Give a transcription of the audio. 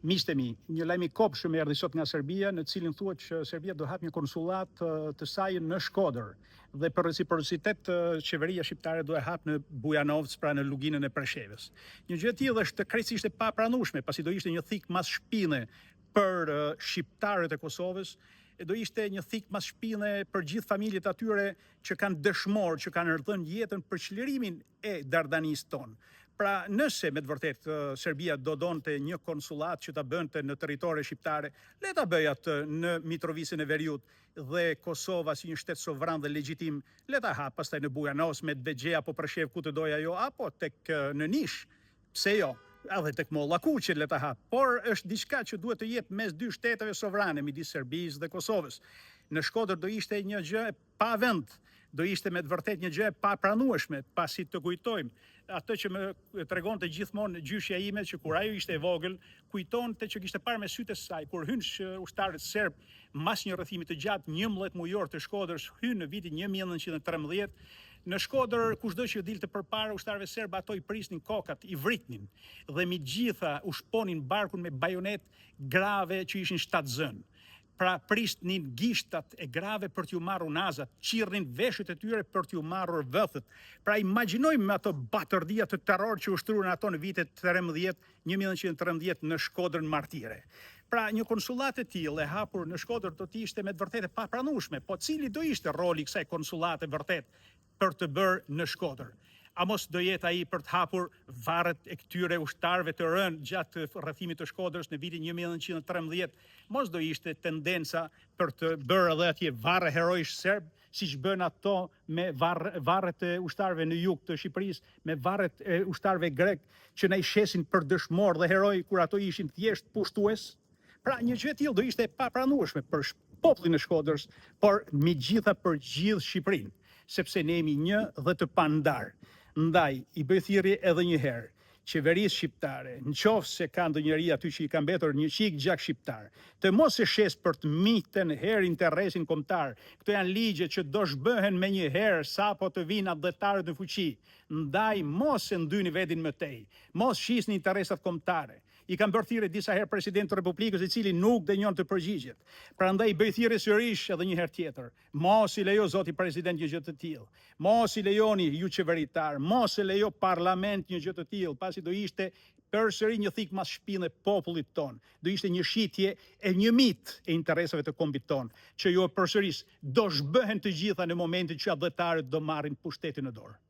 Miqtë e mi, një lajm I kopshëm erdhi sot nga Serbia, në cilin thuhet që Serbia do hap një konsullat të saj në Shkodër dhe për reciprocitet qeveria shqiptare do e hap në Bujanovc, pra në luginën e Preshevës. Një gjë e tillë është krejtësisht e papranueshme, pasi do ishte një thik mas shpine për shqiptarët e Kosovës, do ishte një thik mas shpine për gjithë familjet atyre që kanë dëshmorë, që kanë dhënë jetën për çlirimin e Dardanisë tonë. Pra nëse me të vërtet Serbia do donte një konsullat që ta bënte në territore shqiptare, le ta bëj atë në Mitrovisin e Veriut dhe Kosova si një shtet sovran dhe legjitim, le ta hap pastaj në Bujanovc me Devgje apo Preshev ku të doja ajo, apo tek në Nish, pse jo? Edhe tek Molla Kuqi le ta hap, por është diçka që duhet të jetë mes dy shteteve sovrane, midis Serbisë dhe Kosovës. Në Shkodër do ishte një gjë pa vend, do ishte me të vërtet një gjë pa pranueshme, pasi të kujtojmë atë që më tregonte gjithmonë gjyshja ime, që kur ajo ishte e vogël, kujtonte që kishte parë me sytë e saj kur hynë ushtarët serb mas një rrethimi të gjatë 11 mujor të Shkodrës, hynë në vitin 1913. Në Shkodër, kushdo që dilte përpara ushtarëve serb, ato I prisnin kokat, I vritnin dhe mi gjitha u shponin barkun me bajonet grave që ishin shtatzën. Pra prisnin gishtat e grave për t'ju marrur nazat, qirrnin veshët e tyre për t'ju marrur vëthët. Pra imagjinojmë me ato batërdia të terror që ushtruan ato në vitet 1913 në Shkodrën martire. Pra një konsullat e tillë e hapur në Shkodër do të ishte me të vërtetë pa pranueshme, po cili do ishte roli I kësaj konsullate vërtet për të bërë në Shkodër? A mos do jetë ai për të hapur varret e këtyre ushtarëve të rënë gjatë rrethimit të Shkodrës në vitin 1913? Mos do ishte tendenca për të bërë edhe atje varre heroish serb, siç bën ato me varret e ushtarëve në jug të Shqipërisë, me varret e ushtarëve grek që na I shesin për dëshmor dhe heroj kur ato ishin thjesht pushtues? Pra një gjë e tillë do ishte e papranueshme për popullin e Shkodrës, por megjithatë për gjithë Shqipërinë, sepse ne jemi një dhe të pandar. Ndaj, I bëj thirrje edhe një herë, qeverisë shqiptare, nëse ka ndonjëri aty që I ka mbetur një qik gjak shqiptar, të mos e shes për të miten herë interesin kombëtar. Këto janë ligje që do shbëhen me një herë sapo të vinë adhetarët në fuqi. Ndaj, mos e ndyni vetin më tej, mos shisni interesat kombëtare. I kam bërë thirrje disa herë Presidentit të Republikës, I cili nuk dënjon të përgjigjet. Prandaj bëj thirrje sërish edhe një herë tjetër. Mos I lejo zoti president një gjë të tillë. Mos I lejoni ju qeveritar, mos e lejo parlament një gjë të tillë, pasi do ishte përsëri një thik mas shpinë popullit ton. Do ishte një shitje e një mit e interesave të kombit ton, që jo përsëris do zhbëhen të gjitha në momentin që adhetarët do marrin pushtetin në dorë.